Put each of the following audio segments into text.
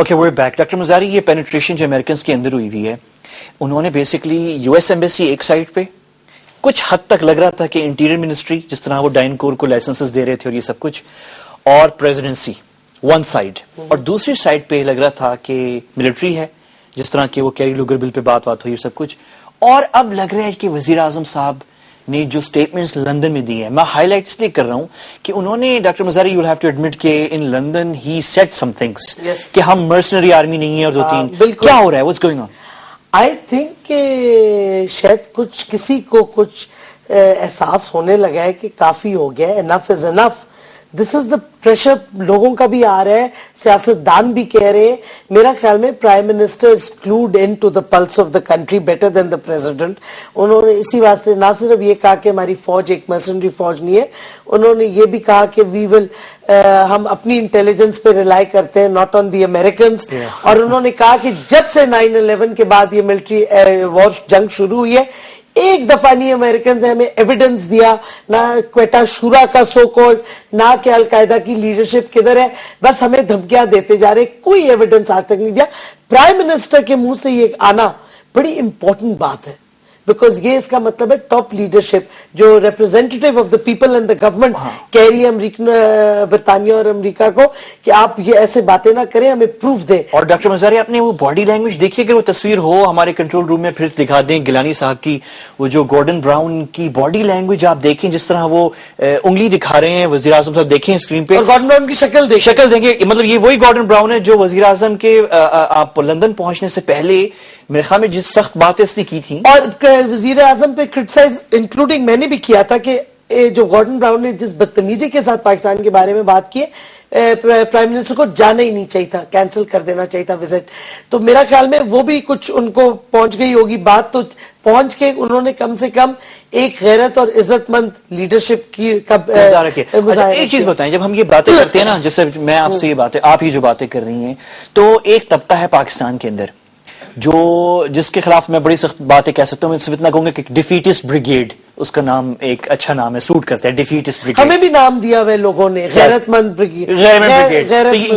Okay we're back. Doctor مزاری, یہ penetration جو Americans کے اندر ہوئی ہے, انہوں نے بیسکلی یو ایس ایمبیسی ایک سائڈ پہ, کچھ حد تک لگ رہا تھا کہ انٹیریئر منسٹری جس طرح وہ ڈائن کور کو لائسنسز دے رہے تھے اور یہ سب کچھ, اور پریزیڈنسی ون سائڈ, اور دوسری سائڈ پہ لگ رہا تھا کہ ملٹری ہے جس طرح کہ وہ کیری لوگر بل پہ بات ہوئی سب کچھ. اور اب لگ رہا ہے کہ وزیر اعظم صاحب نے جو سٹیٹمنٹس لندن میں دی ہیں, میں ہائی لائٹ اس لیے کر رہا ہوں کہ انہوں نے, doctor Mazari you have to admit کہ in London he said some things کہ ہم مرسنری آرمی نہیں ہیں اور دو تین, کیا ہو رہا ہے, what's going on? I think کہ شاید کسی کو کچھ احساس ہونے لگا ہے کہ کافی ہو گیا ہے, انف از انف. دس از دا پریشر لوگوں کا بھی آ رہا ہے, سیاستدان بھی کہہ رہے ہیں. میرا خیال میں prime minister is closed in to the pulse of the country better than the president. انہوں نے اسی واسطے نہ صرف یہ کہا کہ ہماری فوج ایک مرسنری فوج نہیں ہے, انہوں نے یہ بھی کہا کہ ہم اپنی انٹیلیجنس پہ ریلائی کرتے ہیں, ناٹ آن دی امریکنز. اور انہوں نے کہا کہ جب سے 9/11 کے بعد یہ ملٹری وار جنگ شروع ہوئی ہے, ایک دفعہ نہیں امریکنز ہمیں ایویڈنس دیا, نہ کوئٹہ شورا کا سو کالڈ, نہ کہ القاعدہ کی لیڈرشپ کدھر ہے, بس ہمیں دھمکیاں دیتے جا رہے, کوئی ایویڈنس آج تک نہیں دیا. پرائم منسٹر کے منہ سے یہ آنا بڑی امپورٹنٹ بات ہے, بیکاز یہ اس کا مطلب ہے ٹاپ لیڈرشپ جو representative of the people and the government کہہ رہی ہے برطانیہ اور امریکہ کو کہ آپ یہ ایسے باتیں نہ کریں, ہمیں پروف دیں. اور ڈاکٹر مزاری, آپ نے وہ باڈی لینگویج دیکھی, اگر وہ تصویر ہو ہمارے کنٹرول روم میں پھر دکھا دیں گیلانی صاحب کی, وہ جو گورڈن براؤن کی باڈی لینگویج آپ دیکھیں, جس طرح وہ انگلی دکھا رہے ہیں وزیر اعظم صاحب, دیکھیں اسکرین پہ, اور گورڈن براؤن کی شکل دیں گے, مطلب یہ وہی گورڈن براؤن ہے جو وزیر اعظم کے آپ لندن پہنچنے سے پہلے میرے خیال میں جس سخت باتیں اس نے کی تھی. اور وزیر اعظم پہ کرٹیسائز انکلوڈنگ میں نے بھی کیا تھا کہ جو گورڈن براؤن نے جس بدتمیزی کے ساتھ پاکستان کے بارے میں بات کی, پرائم منسٹر کو جانا ہی نہیں چاہیے تھا, کینسل کر دینا چاہیے تھا وزٹ. تو میرا خیال میں وہ بھی کچھ ان کو پہنچ گئی ہوگی بات, تو پہنچ کے انہوں نے کم سے کم ایک غیرت اور عزت مند لیڈرشپ کی ایک چیز بتائیں, جب ہم یہ باتیں کرتے ہیں نا, جیسے میں آپ سے یہ باتیں, آپ ہی جو باتیں کر رہی ہیں, تو ایک طبقہ ہے پاکستان کے اندر جس کے خلاف میں بڑی سخت باتیں کہہ سکتا ہوں, میں صرف اتنا کہوں گا کہ ڈیفیٹسٹ بریگیڈ, اس کا نام ایک اچھا نام ہے, سوٹ کرتا ہے ڈیفیٹسٹ بریگیڈ. ہمیں بھی نام دیا ہوئے لوگوں نے, غیرت مند بریگیڈ.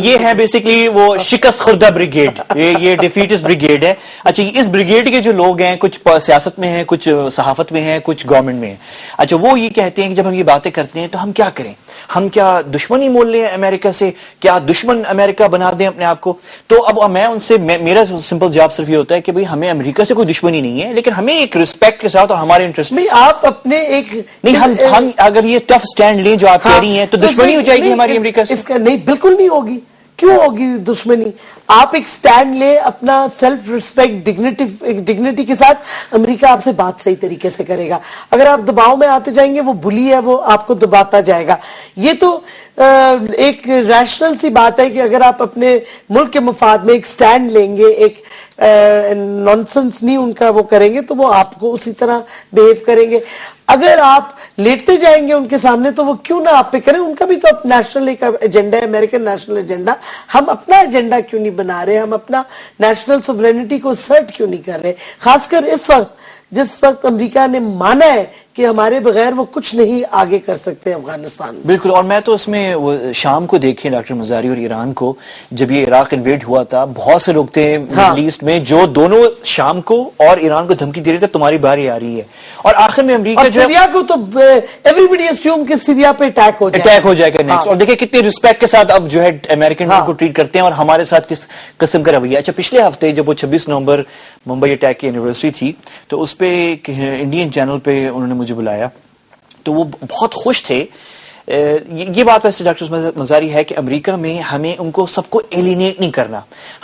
یہ ہے بیسیکلی وہ شکست خوردہ بریگیڈ, یہ ڈیفیٹسٹ بریگیڈ ہے. اچھا, اس بریگیڈ کے جو لوگ ہیں, کچھ سیاست میں ہیں, کچھ صحافت میں ہیں, کچھ گورنمنٹ میں ہیں. اچھا, وہ یہ کہتے ہیں کہ جب ہم یہ باتیں کرتے ہیں تو ہم کیا کریں, ہم کیا دشمنی مول لیں امریکہ سے, کیا دشمن امریکہ بنا دیں اپنے آپ کو. تو اب میں ان سے, میرا سمپل جواب صرف یہ ہوتا ہے کہ بھئی ہمیں امریکہ سے کوئی دشمنی نہیں ہے, لیکن ہمیں ایک رسپیکٹ کے ساتھ اور ہمارے انٹرسٹ میں, آپ اپنے ایک نہیں, ہم اگر یہ ٹف سٹینڈ لیں جو آپ کہہ رہی ہیں, تو دشمنی ہو جائے گی ہماری امریکہ سے. اس کا نہیں, بالکل نہیں ہوگی. کیوں ہوگی دشمنی؟ آپ ایک سٹینڈ لیں اپنا سیلف رسپیکٹ ڈگنیٹی کے ساتھ, امریکہ آپ سے بات صحیح طریقے سے کرے گا. اگر آپ دباؤ میں آتے جائیں گے, وہ بلی ہے, وہ آپ کو دباتا جائے گا. یہ تو ایک ریشنل سی بات ہے کہ اگر آپ اپنے ملک کے مفاد میں ایک سٹینڈ لیں گے, ایک نانسنس نہیں ان کا وہ کریں گے, تو وہ آپ کو اسی طرح بیہیو کریں گے. اگر آپ لیٹتے جائیں گے ان کے سامنے, تو وہ کیوں نہ آپ پہ کریں, ان کا بھی تو نیشنل ایک ایجنڈا ہے, امریکن نیشنل ایجنڈا. ہم اپنا ایجنڈا کیوں نہیں بنا رہے, ہم اپنا نیشنل سوورینٹی کو اسرٹ کیوں نہیں کر رہے, خاص کر اس وقت جس وقت امریکہ نے مانا ہے کہ ہمارے بغیر وہ کچھ نہیں آگے کر سکتے افغانستان. بالکل. اور میں تو اس میں شام کو دیکھیں ڈاکٹر مزاری, اور ایران کو, جب یہ عراق انویڈ ہوا تھا, بہت سے لوگ تھے مڈل ایسٹ میں جو دونوں شام کو اور ایران کو دھمکی دے رہے تھے تمہاری باری آ رہی ہے, اور آخر میں امریکہ سیریا کو تو ایوریبڈی اسیوم کہ سیریا پہ اٹیک ہو جائے گا نیکسٹ. اور دیکھیں کتنے رسپیکٹ کے ساتھ اب جو ہے امریکن کو ٹریٹ کرتے ہیں, اور ہمارے ساتھ کس قسم کا رویہ. اچھا, پچھلے ہفتے جب وہ 26 نومبر ممبئی اٹیک کی اینیورسری تھی, تو اس پہ انڈین چینل پہ انہوں نے مجھے بلایا, تو وہ بہت خوش تھے. یہ بات ویسے ڈاکٹر مزاری ہے کہ امریکہ میں ہمیں ان کو سب کو ایلینیٹ نہیں کرنا,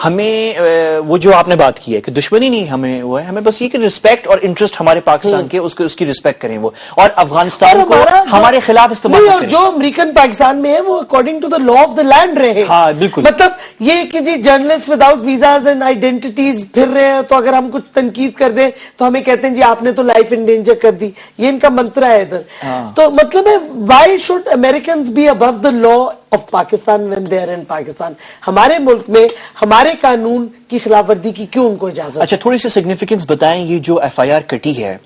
ہمیں وہ جو آپ نے بات کی ہے کہ دشمنی نہیں ہمیں وہ ہے, ہمیں بس یہ کہ رسپیکٹ اور انٹرسٹ ہمارے پاکستان کے اس کی رسپیکٹ کریں وہ, اور افغانستان کو ہمارے خلاف استعمال کریں. اور جو امریکن پاکستان میں ہے وہ according to the law of the land رہے. ہاں بالکل. مطلب یہ کہ جی journalist without visas and identities پھر رہے ہیں, تو اگر ہم کچھ تنقید کر دیں تو ہمیں کہتے ہیں جی آپ نے تو لائف انڈینجر کر دی, یہ ان کا منترا ہے ادھر. تو مطلب ہے why should Americans be above the law of Pakistan when they are in Pakistan. ہمارے ملک میں ہمارے قانون کی خلاف ورزی کی کیوں ان کو اجازت؟ اچھا, تھوڑی سی سگنیفیکنس بتائیں, یہ جو FIR کٹی ہے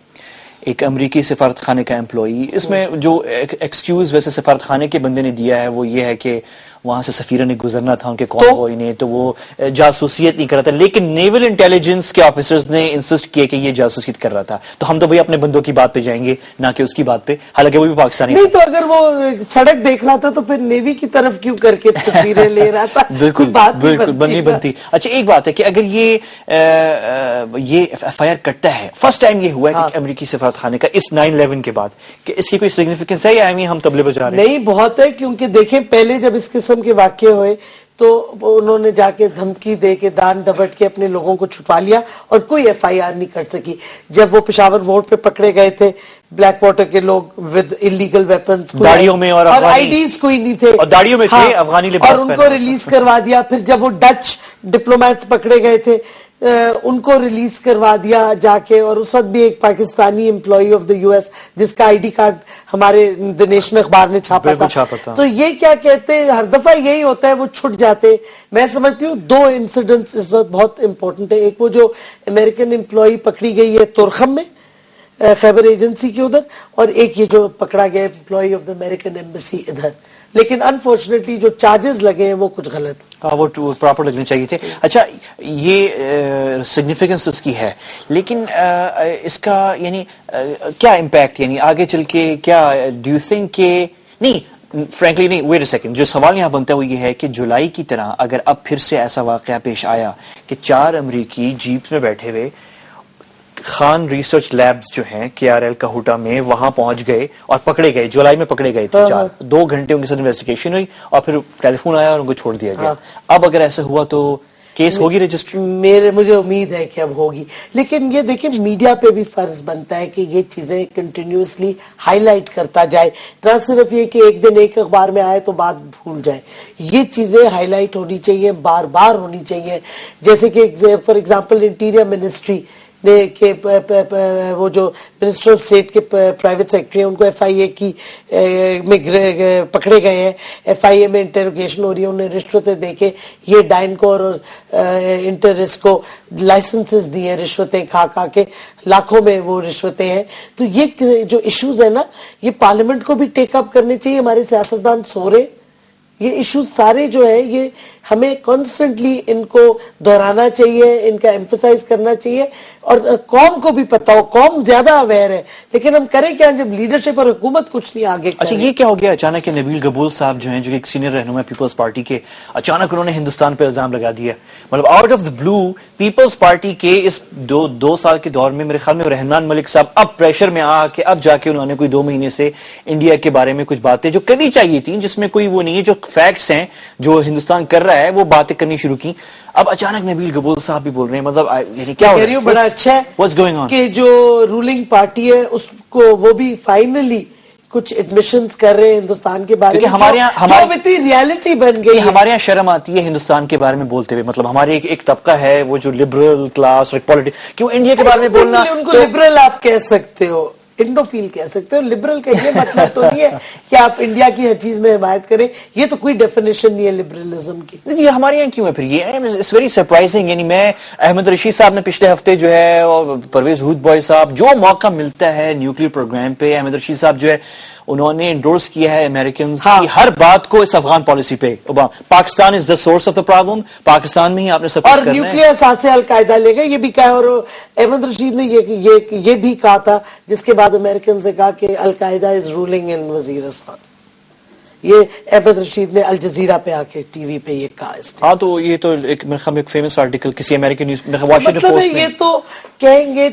ایک امریکی سفارت خانے کا امپلائی, اس میں جو ایکسکیوز ویسے سفارت خانے کے بندے نے دیا ہے وہ یہ ہے کہ وہاں سے سفیر نے گزرنا تھا ان کے کانوائے نے, تو وہ جاسوسیت نہیں کر رہا تھا, لیکن نیول انٹیلیجنس کے آفیسرز نے انسسٹ کیا کہ یہ جاسوسیت کر رہا تھا. تو ہم تو بھائی اپنے بندوں کی بات پہ جائیں گے نہ کہ اس کی بات پہ, حالانکہ وہ بھی پاکستانی نہیں. تو اگر وہ سڑک دیکھ رہا تھا تو پھر نیوی کی طرف کیوں کر کے تصویریں لے رہا تھا؟ بالکل بالکل بننی بنتی. اچھا ایک بات ہے کہ اگر یہ ایف آئی آر کٹتا ہے, فرسٹ ٹائم یہ ہوا ہے کہ امریکی سفارت خانے کا اس 9/11 کے بعد, کہ اس کی کوئی سگنیفیکنس ہے یا ہم تبلے بجا رہے ہیں؟ نہیں, بہت ہے, کیونکہ دیکھیں پہلے جب اس قسم کے واقعے ہوئے تو انہوں نے جا کے دھمکی دے کے دان ڈبٹ کے اپنے لوگوں کو چھپا لیا اور کوئی ایف آئی آر نہیں کر سکی. جب وہ پشاور موڑ پہ پکڑے گئے تھے بلیک واٹر کے لوگ ود انلیگل ویپنز, داڑیوں میں اور آئی ڈیز کوئی نہیں تھے, اور داڑیوں میں تھے افغانی لباس, اور ان کو ریلیز کروا دیا. پھر جب وہ ڈچ ڈپلومیٹس پکڑے گئے تھے ان کو ریلیز کروا دیا جا کے, اور اس وقت بھی ایک Pakistani employee of the U S جس کا آئی ڈی کارڈ ہمارے دی نیشن اخبار نے چھاپا تھا. تو یہ کیا کہتے ہیں, ہر دفعہ یہی ہوتا ہے, وہ چھٹ جاتے. میں سمجھتی ہوں دو انسیڈنٹس اس وقت بہت امپورٹنٹ ہے. ایک وہ جو امریکن امپلائی پکڑی گئی ہے تورخم میں خیبر ایجنسی کے ادھر, اور ایک یہ جو پکڑا گیا employee of the American embassy ادھر. لیکن انفارچونیٹلی جو چارجز لگے ہیں وہ کچھ غلط, وہ پراپر لگنے چاہیے تھے. اچھا یہ سگنیفیکنس اس کی ہے, لیکن اس کا یعنی کیا امپیکٹ, یعنی آگے چل کے کیا ڈو یو تھنک کہ نہیں فرینکلی نہیں, ویٹ اے سیکنڈ, جو سوال یہاں بنتا ہے وہ یہ ہے کہ جولائی کی طرح اگر اب پھر سے ایسا واقعہ پیش آیا کہ 4 امریکی جیپ میں بیٹھے ہوئے خان ریسرچ لیبز جو ہیں KRL کہوٹا میں وہاں پہنچ گئے اور پکڑے گئے, جولائی میں پکڑے گئے تھے 4, 2 گھنٹے ان کے ساتھ انویسٹیگیشن ہوئی اور پھر ٹیلی فون آیا اور ان کو چھوڑ دیا گیا. اب اگر ایسا ہوا تو کیس ہوگی رجسٹری؟ مجھے امید ہے کہ اب ہوگی, لیکن یہ دیکھیں میڈیا پہ بھی فرض بنتا ہے کہ یہ چیزیں کنٹینیوسلی ہائی لائٹ کرتا جائے, نہ صرف یہ کہ ایک دن ایک اخبار میں آئے تو بات بھول جائے. یہ چیزیں ہائی لائٹ ہونی چاہیے, بار بار ہونی چاہیے. جیسے کہ فار ایگزامپل انٹیریئر منسٹری کہ وہ جو منسٹر آف اسٹیٹ کے پرائیویٹ سیکرٹری ہیں ان کو ایف آئی اے کی میں پکڑے گئے ہیں, ایف آئی اے میں انٹروگیشن ہو رہی ہے, انہیں رشوتیں دے کے یہ ڈائنکور اور انٹرس کو لائسنسز دیے رشوتیں کھا کے, لاکھوں میں وہ رشوتیں ہیں. تو یہ جو ایشوز ہیں نا یہ پارلیمنٹ کو بھی ٹیک اپ کرنے چاہیے. ہمارے سیاستدان سو رہے, یہ ایشوز سارے جو ہیں یہ ہمیں کانسٹنٹلی ان کو دہرانا چاہیے, ان کا ایمفسائز کرنا چاہیے, اور قوم کو بھی پتا ہو, قوم زیادہ اویئر ہے. لیکن ہم کریں کیا جب لیڈرشپ اور حکومت کچھ نہیں آگے کرے. اچھا یہ کیا ہو گیا اچانک کہ نبیل گبول صاحب جو ہیں جو ایک سینئر رہنما پیپلز پارٹی کے, اچانک انہوں نے ہندوستان پہ الزام لگا دیا, مطلب out of the blue Peoples Party کے اس 2 سال کے دور میں میرے خیال میں رحمان ملک صاحب اب پریشر میں آ کے اب جا کے انہوں نے کوئی 2 مہینے سے انڈیا کے بارے میں کچھ باتیں جو کرنی چاہیے تھیں, جس میں کوئی وہ نہیں ہے, جو فیکٹس ہیں جو ہندوستان کر رہا ہے وہ باتیں کرنی شروع کی. اب اچانک نبیل گبول صاحب بھی بول رہے ہیں, مطلب یعنی کیا ہو رہا ہے؟ بڑا اچھا ہے کہ جو رولنگ پارٹی ہے اس کو وہ بھی فائنلی کچھ ایڈمیشنز کر رہے ہیں ہندوستان کے بارے میں, ہمارے جو ریالٹی بن گئی. ہمارے یہاں شرم آتی ہے ہندوستان کے بارے میں بولتے ہوئے, مطلب ہمارے ایک طبقہ ہے وہ جو لبرل کلاس پولیٹکس, کیوں انڈیا کے بارے میں بولنا, ان کو لبرل آپ کہہ سکتے ہو, انڈوفیل کہہ سکتے ہو, لبرل کا یہ مطلب تو نہیں ہے کہ آپ انڈیا کی ہر چیز میں حمایت کریں, یہ تو کوئی ڈیفینیشن نہیں ہے لبرلزم کی. یہ ہمارے یہاں کیوں ہے پھر, یہ اٹس ویری سرپرائزنگ. یعنی میں احمد رشید صاحب نے پچھلے ہفتے جو ہے, اور پرویز ہود بوائے صاحب, جو موقع ملتا ہے نیوکلیئر پروگرام پہ, احمد رشید صاحب جو ہے انہوں نے انڈورس کیا ہے امریکنز کی ہر بات کو اس افغان پالیسی پہ. Pakistan is the source of the problem, Pakistan میں ہی آپ نے سب کچھ کرنا ہے, اور نیوکلیئر اثاثے القاعدہ لے گئے, یہ بھی کہا. اور احمد رشید نے یہ بھی کہا تھا, جس کے بعد امریکن سے کہا کہ القاعدہ از رولنگ ان وزیرستان. یہ احمد رشید نے الجزیرہ پہ آ کے ٹی وی پہ یہ کہا. ہاں تو یہ تو ایک فیمس آرٹیکل کسی امریکن نیوز واشنگٹن پوسٹ میں, یہ تو کہیں گے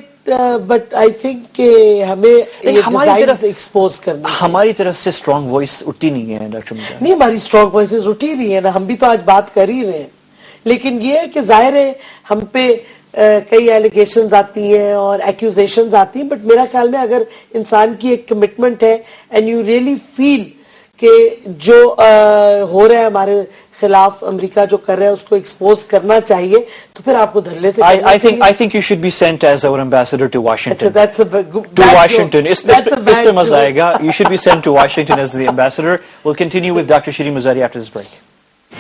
بٹ آئی تھنک کہ ہمیں ہماری طرف ایکسپوز کرنا, ہماری طرف سے اسٹرانگ وائس اٹھی نہیں ہے ڈاکٹر مرزا. نہیں, ہماری اسٹرانگ وائسز اٹھی رہی ہیں نا, ہم بھی تو آج بات کر ہی رہے ہیں. لیکن یہ ہے کہ ظاہر ہے ہم پہ کئی ایلیگیشنز آتی ہیں اور ایکوزیشنز آتی ہیں, بٹ میرا خیال میں اگر انسان کی ایک کمٹمنٹ ہے اینڈ یو ریئلی فیل کہ جو ہو رہا ہے ہمارے خلاف, امریکہ جو کر رہا ہے اس کو ایکسپوز کرنا چاہیے, تو پھر آپ کو دھرلے سے I think you should be sent as our ambassador to Washington. To Washington. اس پہ مزہ آئے گا. You should be sent to Washington as the ambassador. We'll continue with Dr. Shiri Mazari after this break.